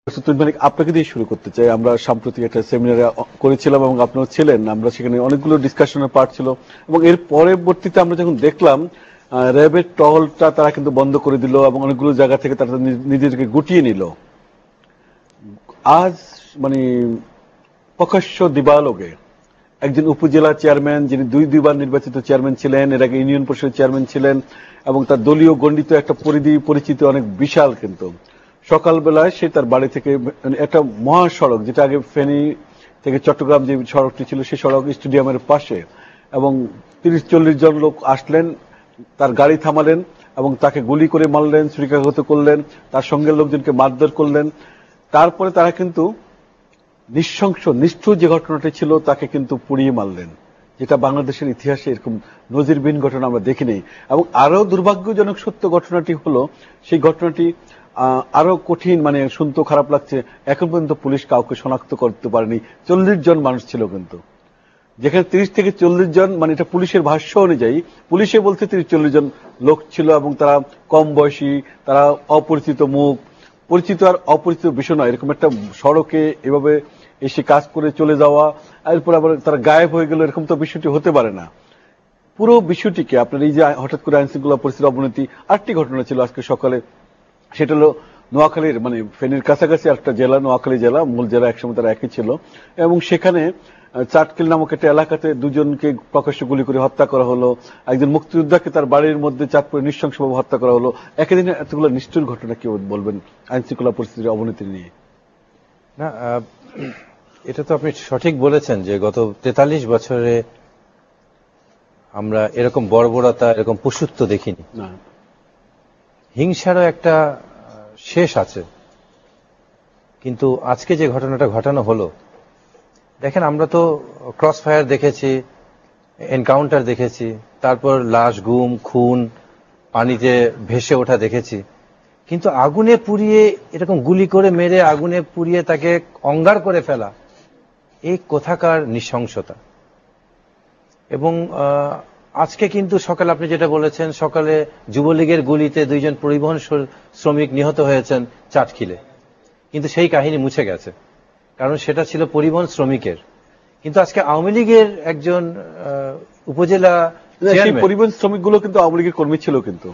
মানে আপনাকে দিয়ে শুরু করতে চাই। আমরা সাম্প্রতিক একটা সেমিনারে করেছিলাম এবং আপনারা ছিলেন, আমরা সেখানে অনেকগুলো ডিসকাশনের পার্ট ছিল এবং এর পরবর্তীতে আমরা যখন দেখলাম র্যাবের টহলটা তারা কিন্তু বন্ধ করে দিল এবং অনেকগুলো জায়গা থেকে তারা নিজেদেরকে গুটিয়ে নিল। আজ মানে প্রকাশ্য দিবালোকে একজন উপজেলা চেয়ারম্যান, যিনি দুইবার নির্বাচিত চেয়ারম্যান ছিলেন, এর আগে ইউনিয়ন পরিষদের চেয়ারম্যান ছিলেন এবং তার দলীয় গণ্ডিত একটা পরিচিতি অনেক বিশাল, কিন্তু সকালবেলায় সে তার বাড়ি থেকে একটা মহাসড়ক, যেটা আগে ফেনী থেকে চট্টগ্রাম যে সড়কটি ছিল সেই সড়ক স্টেডিয়ামের পাশে, এবং ৩০-৪০ জন লোক আসলেন, তার গাড়ি থামালেন এবং তাকে গুলি করে মারলেন, ছুরিকাঘাত করলেন, তার সঙ্গের লোকজনকে মারধর করলেন। তারপরে তারা কিন্তু নৃশংস নিষ্ঠুর যে ঘটনাটি ছিল তাকে কিন্তু পুড়িয়ে মারলেন, যেটা বাংলাদেশের ইতিহাসে এরকম নজিরবিহীন ঘটনা আমরা দেখিনি। এবং আরো দুর্ভাগ্যজনক সত্য ঘটনাটি হলো, সেই ঘটনাটি আরো কঠিন, মানে শুনতেও খারাপ লাগছে, এখন পর্যন্ত পুলিশ কাউকে শনাক্ত করতে পারেনি। 40 জন মানুষ ছিল, কিন্তু যেখানে 30 থেকে 40 জন, মানে এটা পুলিশের ভাষ্য অনুযায়ী, পুলিশে বলতে 30-40 জন লোক ছিল এবং তারা কম বয়সী, তারা অপরিচিত মুখ, পরিচিত আর অপরিচিত বিষয় নয়, এরকম একটা সড়কে এভাবে এসে কাজ করে চলে যাওয়া, এরপর আবার তারা গায়েব হয়ে গেল, এরকম তো বিষয়টি হতে পারে না। পুরো বিষয়টিকে আপনার এই যে হঠাৎ করে আইন শৃঙ্খলা পরিস্থিতির অবনতি, আরেকটি ঘটনা ছিল আজকে সকালে, সেটা হলো নোয়াখালীর, মানে ফেনীর কাছাকাছি একটা জেলা, নোয়াখালী জেলা, মূল জেলা একসময় তারা একই ছিল, এবং সেখানে চাটকিল নামক একটা এলাকাতে দুজনকে প্রকাশ্যে গুলি করে হত্যা করা হলো। একজন মুক্তিযোদ্ধাকে তার বাড়ির মধ্যে চাঁদপুরে নৃশংসভাবে হত্যা করা হলো। একই দিনে এতগুলো নিষ্ঠুর ঘটনা কি বলবেন আইন শৃঙ্খলা পরিস্থিতির অবনতি নিয়ে? না, এটা তো আপনি সঠিক বলেছেন যে গত 43 বছরে আমরা এরকম বর্বরতা, এরকম পশুত্ব দেখিনি। না, হিংসারও একটা শেষ আছে। কিন্তু আজকে যে ঘটনাটা ঘটানো হলো, দেখেন, আমরা তো ক্রস ফায়ার দেখেছি, এনকাউন্টার দেখেছি, তারপর লাশ, গুম, খুন, পানিতে ভেসে ওঠা দেখেছি, কিন্তু আগুনে পুড়িয়ে, এরকম গুলি করে মেরে আগুনে পুড়িয়ে তাকে অঙ্গার করে ফেলা, এই কোথাকার নৃশংসতা। এবং আজকে কিন্তু সকালে আপনি যেটা বলেছেন, সকালে যুবলীগের গুলিতে 2 জন পরিবহন শ্রমিক নিহত হয়েছেন চাটখিলে, কিন্তু সেই কাহিনী মুছে গেছে, কারণ সেটা ছিল পরিবহন শ্রমিকের। কিন্তু আজকে আওয়ামী লীগের একজন উপজেলা পরিবহন শ্রমিকগুলো কিন্তু আওয়ামী লীগের কর্মী ছিল, কিন্তু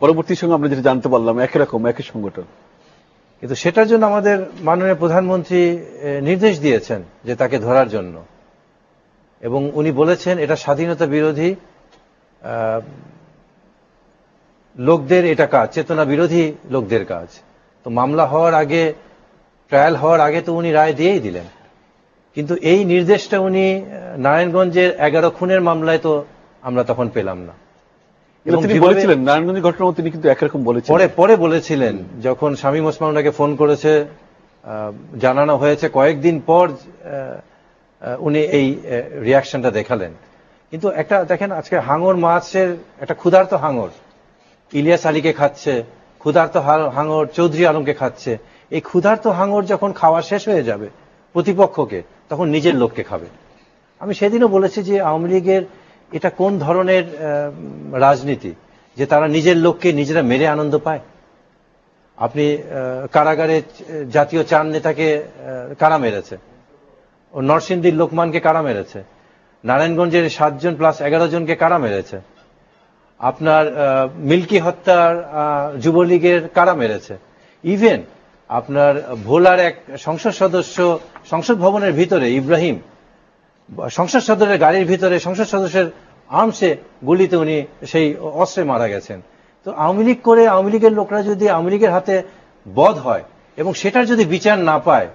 পরবর্তী সঙ্গে আমরা যেটা জানতে পারলাম একই রকম, একই সংগঠন। কিন্তু সেটার জন্য আমাদের মাননীয় প্রধানমন্ত্রী নির্দেশ দিয়েছেন যে তাকে ধরার জন্য, এবং উনি বলেছেন এটা স্বাধীনতা বিরোধী লোকদের এটা কাজ, চেতনা বিরোধী লোকদের কাজ। তো মামলা হওয়ার আগে, ট্রায়াল হওয়ার আগে তো উনি রায় দিয়েই দিলেন, কিন্তু এই নির্দেশটা উনি নারায়ণগঞ্জের 11 খুনের মামলায় তো আমরা তখন পেলাম না। এবং তিনি বলেছিলেন নারায়ণগঞ্জের ঘটনা, তিনি কিন্তু একরকম বলেছিলেন, পরে বলেছিলেন, যখন শামীম ওসমান ওনাকে ফোন করেছে, জানানো হয়েছে, কয়েকদিন পর উনি এই রিয়াকশনটা দেখালেন। কিন্তু একটা দেখেন, আজকে হাঙর মাছের একটা ক্ষুধার্ত হাঙর ইলিয়াস আলীকে খাচ্ছে, ক্ষুধার্ত হাঙর চৌধুরী আলমকে খাচ্ছে। এই ক্ষুধার্ত হাঙর যখন খাওয়া শেষ হয়ে যাবে প্রতিপক্ষকে, তখন নিজের লোককে খাবে। আমি সেদিনও বলেছি যে আওয়ামী লীগের এটা কোন ধরনের রাজনীতি, যে তারা নিজের লোককে নিজেরা মেরে আনন্দ পায়। আপনি কারাগারে জাতীয় 4 নেতাকে কারা মেরেছে, ও নরসিংদীর লোকমানকে কারা মেরেছে, নারায়ণগঞ্জের 7 জন প্লাস 11 জনকে কারা মেরেছে, আপনার মিল্কি হত্যার যুবলীগের কারা মেরেছে, ইভেন আপনার ভোলার এক সংসদ সদস্য সংসদ ভবনের ভিতরে, ইব্রাহিম, সংসদ সদস্যের গাড়ির ভিতরে সংসদ সদস্যের আর্মসে গুলিতে উনি সেই অস্ত্রে মারা গেছেন। তো আওয়ামী লীগ করে, আওয়ামী লীগের লোকরা যদি আওয়ামী লীগের হাতে বধ হয় এবং সেটার যদি বিচার না পায়,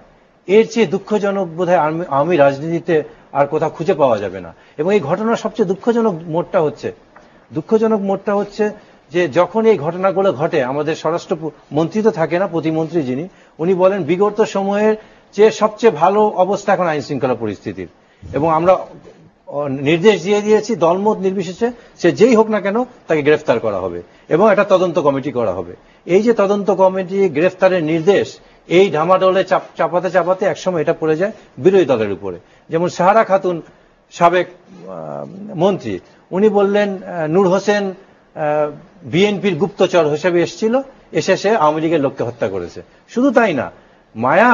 এর চেয়ে দুঃখজনক বোধহয় আওয়ামী রাজনীতিতে আর কোথাও খুঁজে পাওয়া যাবে না। এবং এই ঘটনার সবচেয়ে দুঃখজনক মোড়টা হচ্ছে যে যখন এই ঘটনাগুলো ঘটে, আমাদের স্বরাষ্ট্র মন্ত্রী তো থাকে না, প্রতিমন্ত্রী যিনি, উনি বলেন বিগত সময়ের চেয়ে সবচেয়ে ভালো অবস্থা এখন আইন শৃঙ্খলা পরিস্থিতির, এবং আমরা নির্দেশ দিয়ে দিয়েছি দলমত নির্বিশেষে সে যেই হোক না কেন তাকে গ্রেফতার করা হবে এবং একটা তদন্ত কমিটি করা হবে। এই যে তদন্ত কমিটি গ্রেফতারের নির্দেশ, এই ঢামাডোলে চাপাতে চাপাতে একসময় এটা পড়ে যায় বিরোধী দলের উপরে। যেমন সাহারা খাতুন, সাবেক মন্ত্রী, উনি বললেন নূর হোসেন বিএনপির গুপ্তচর হিসেবে এসেছিল, এসে সে আওয়ামী লীগের লোককে হত্যা করেছে। শুধু তাই না, মায়া,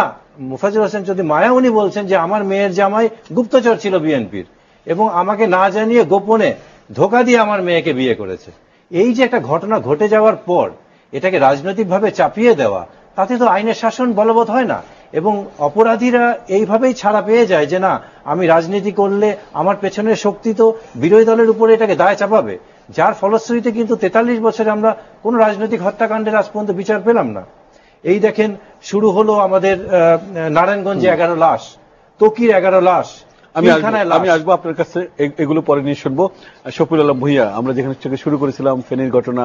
মুফাজ্জল হোসেন চৌধুরী মায়া উনি বলছেন যে আমার মেয়ের জামাই গুপ্তচর ছিল বিএনপির এবং আমাকে না জানিয়ে গোপনে ধোঁকা দিয়ে আমার মেয়েকে বিয়ে করেছে। এই যে একটা ঘটনা ঘটে যাওয়ার পর এটাকে রাজনৈতিকভাবে চাপিয়ে দেওয়া, তাতে তো আইনের শাসন বলবৎ হয় না এবং অপরাধীরা এইভাবেই ছাড়া পেয়ে যায় যে না, আমি রাজনীতি করলে আমার পেছনের শক্তি তো বিরোধী দলের উপরে এটাকে দায় চাপাবে, যার ফলশ্রুতিতে কিন্তু 43 বছরে আমরা কোন রাজনৈতিক হত্যাকাণ্ডের আজ পর্যন্ত বিচার পেলাম না। এই দেখেন শুরু হলো আমাদের নারায়ণগঞ্জে 11 লাশ, তকির 11 লাশ, আমি আসবো আপনার কাছে, এগুলো পরে নিয়ে শুনবো। শফিউল আলম ভূঁইয়া, আমরা যেখানে থেকে শুরু করেছিলাম ফেনীর ঘটনা,